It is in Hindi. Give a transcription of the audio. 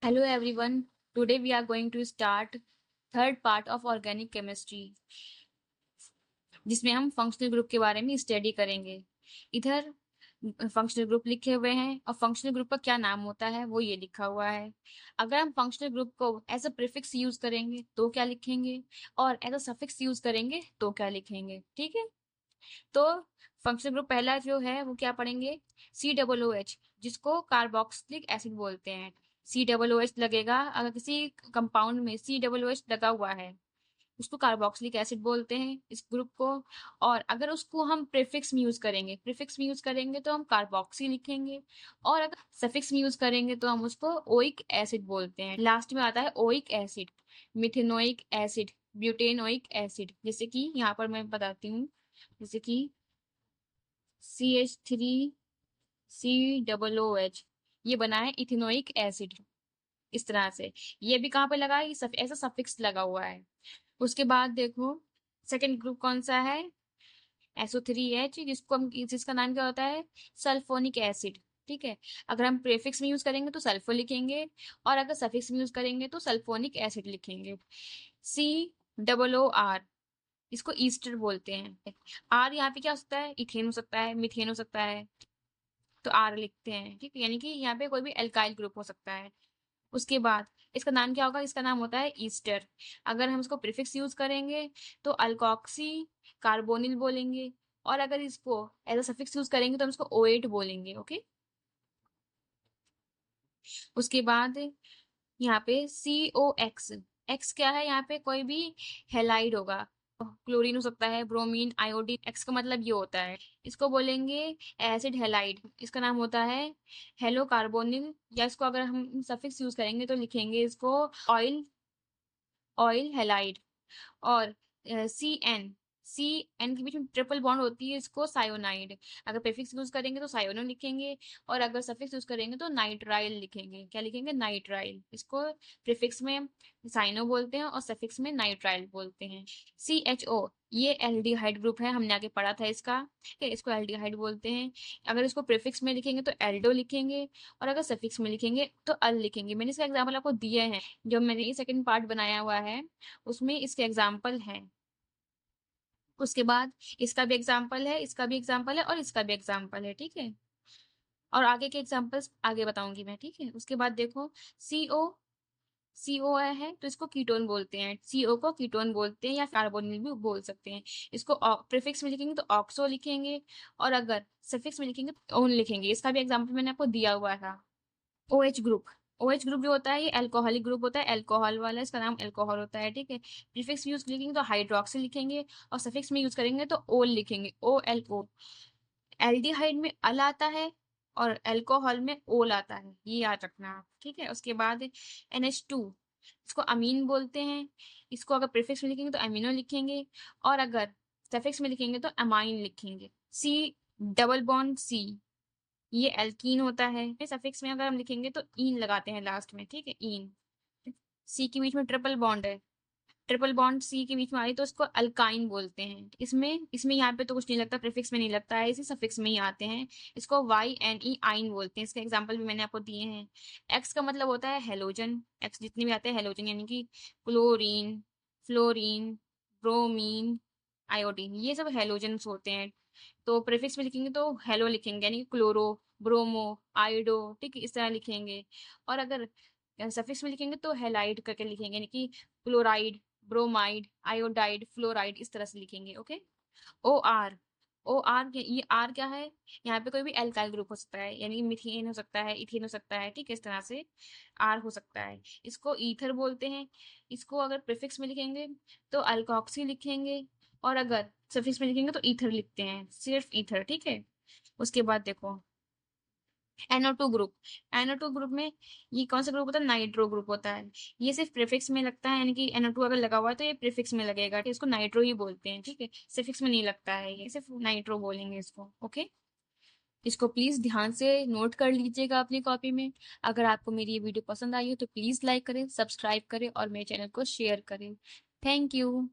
Hello everyone. Today we are going to start third part of organic chemistry जिसमें हम फंक्शनल ग्रुप के बारे में स्टडी करेंगे। इधर फंक्शनल ग्रुप लिखे हुए हैं और फंक्शनल ग्रुप का क्या नाम होता है वो ये लिखा हुआ है। अगर हम फंक्शनल ग्रुप को एज अ प्रीफिक्स यूज करेंगे तो क्या लिखेंगे और एज अ सफिक्स यूज करेंगे तो क्या लिखेंगे। ठीक है, तो फंक्शनल ग्रुप पहला जो है वो क्या पढ़ेंगे, COOH, जिसको कार्बोक्सिलिक एसिड बोलते हैं। COOH लगेगा अगर किसी कंपाउंड में COOH लगा हुआ है, उसको कार्बोक्सिलिक एसिड बोलते हैं इस ग्रुप को। और अगर उसको हम प्रीफिक्स में यूज करेंगे तो हम कार्बोक्सी लिखेंगे, और अगर सफिक्स में यूज करेंगे तो हम उसको ओइक एसिड बोलते हैं। लास्ट में आता है oic acid, methanoic acid, butanoic acid. जैसे कि यहाँ पर मैं बताती हूँ, जैसे कि CH3COOH ये बना है इथेनोइक एसिड। इस तरह से ये भी कहाँ पे लगा है, ऐसा सफिक्स लगा हुआ है। उसके बाद देखो सेकंड ग्रुप कौन सा है, SO3H, जिसका नाम क्या होता है, सल्फोनिक एसिड। ठीक है, अगर हम प्रीफिक्स में यूज करेंगे तो सल्फर लिखेंगे, और अगर सफिक्स में यूज करेंगे तो सल्फोनिक एसिड लिखेंगे। COOR, इसको ईस्टर बोलते हैं। आर यहाँ पे क्या हो सकता है, इथेन हो सकता है, मिथेन हो सकता है, तो आर लिखते हैं। ठीक है, यानी कि यहाँ पे कोई भी एल्काइल ग्रुप हो सकता है। उसके बाद इसका नाम क्या होगा, इसका नाम होता है ईस्टर। अगर हम इसको प्रीफिक्स यूज करेंगे तो अल्कोक्सी कार्बोनिल बोलेंगे, और अगर इसको एज अ सफिक्स यूज करेंगे तो हम इसको OH बोलेंगे। ओके, उसके बाद यहाँ पे COX, एक्स क्या है, यहाँ पे कोई भी हेलाइड होगा, क्लोरीन हो सकता है, ब्रोमीन, आयोडीन। एक्स का मतलब ये होता है, इसको बोलेंगे एसिड हेलाइड। इसका नाम होता है हेलो कार्बोनिल, या इसको अगर हम सफिक्स यूज करेंगे तो लिखेंगे इसको ऑयल ऑयल हेलाइड। और सी एन के बीच में ट्रिपल बॉन्ड होती है, इसको सायोनाइड। अगर प्रीफिक्स यूज करेंगे तो सायोनो लिखेंगे, और अगर सफिक्स यूज करेंगे तो नाइट्राइल लिखेंगे। क्या लिखेंगे, नाइट्राइल। इसको प्रीफिक्स में साइनो बोलते हैं और सफिक्स में नाइट्राइल बोलते हैं। CHO, ये एल्डिहाइड ग्रुप है, हमने आगे पढ़ा था इसका। ठीक है, इसको एल्डिहाइड बोलते हैं। अगर इसको प्रीफिक्स में लिखेंगे तो एल्डो लिखेंगे, और अगर सफिक्स में लिखेंगे तो अल लिखेंगे। मैंने इसका एग्जाम्पल आपको दिए हैं, जो मैंने ये सेकंड पार्ट बनाया हुआ है उसमें इसके एग्जाम्पल हैं। उसके बाद इसका भी एग्जाम्पल है, इसका भी एग्जाम्पल है, और इसका भी एग्जाम्पल है। ठीक है, और आगे के एग्जाम्पल्स आगे बताऊंगी मैं। ठीक है, उसके बाद देखो CO, CO है तो इसको कीटोन बोलते हैं। CO को कीटोन बोलते हैं या कार्बोनिल भी बोल सकते हैं। इसको प्रीफिक्स में लिखेंगे तो ऑक्सो लिखेंगे, और अगर सफिक्स में लिखेंगे तो ओन लिखेंगे। इसका भी एग्जाम्पल मैंने आपको दिया हुआ था। OH ग्रुप, OH ग्रुप जो होता है ये अल्कोहलिक ग्रुप होता है, अल्कोहल वाला, इसका नाम अल्कोहल होता है। ठीक है, प्रीफिक्स यूज लिखेंगे तो हाइड्रोक्सिल लिखेंगे, और सफिक्स में यूज करेंगे तो ओल लिखेंगे, OLO। एल्डिहाइड में अल आता है और अल्कोहल में ओल आता है, ये याद रखना आप। ठीक है, उसके बाद NH2, इसको अमीन बोलते हैं। इसको अगर प्रीफिक्स में लिखेंगे तो अमीनो लिखेंगे, और अगर सफिक्स में लिखेंगे तो अमाइन लिखेंगे। C डबल बॉन्ड C, ये एल्कीन होता है। सफिक्स में अगर हम लिखेंगे तो ईन लगाते हैं लास्ट में। ठीक है, ईन। सी के बीच में ट्रिपल बॉन्ड है, ट्रिपल बॉन्ड सी के बीच में आई तो इसको अल्काइन बोलते हैं। इसमें इसमें यहाँ पे तो कुछ नहीं लगता, प्रीफिक्स में नहीं लगता है, इसी सफिक्स में ही आते हैं। इसको YNE आइन बोलते हैं। इसके एग्जाम्पल भी मैंने आपको दिए हैं। एक्स का मतलब होता है हेलोजन, एक्स जितने भी आते हैं हेलोजन, यानी कि क्लोरीन, फ्लोरीन, ब्रोमीन, आयोडीन, ये सब हेलोजन्स होते हैं। तो प्रीफिक्स में लिखेंगे तो हेलो लिखेंगे, यानी कि क्लोरो, ब्रोमो, आयोडो। ठीक है, इस तरह लिखेंगे। और अगर सफिक्स में लिखेंगे तो हेलाइड करके लिखेंगे, यानी कि क्लोराइड, ब्रोमाइड, आयोडाइड, फ्लोराइड, इस तरह से लिखेंगे। ओके। OR, OR ये आर क्या है, यहाँ पे कोई भी एल्काइल ग्रुप हो सकता है, यानी कि मिथेन हो सकता है, इथेन हो सकता है। ठीक है, इस तरह से आर हो सकता है। इसको ईथर बोलते हैं। इसको अगर प्रीफिक्स में लिखेंगे तो अल्कोक्सी लिखेंगे, और अगर सफिक्स में लिखेंगे तो ईथर लिखते हैं, सिर्फ ईथर। ठीक है, उसके बाद देखो NO2 ग्रुप, NO2 ग्रुप में ये कौन सा ग्रुप होता है, नाइट्रो ग्रुप होता है। ये सिर्फ प्रीफिक्स में लगता है, यानी कि NO2 अगर लगा हुआ है तो ये प्रीफिक्स में लगेगा। इसको नाइट्रो ही बोलते हैं। ठीक है, सफिक्स में नहीं लगता है, ये सिर्फ नाइट्रो बोलेंगे इसको। ओके, इसको प्लीज ध्यान से नोट कर लीजिएगा अपनी कॉपी में। अगर आपको मेरी ये वीडियो पसंद आई हो तो प्लीज लाइक करें, सब्सक्राइब करें और मेरे चैनल को शेयर करें। Thank you.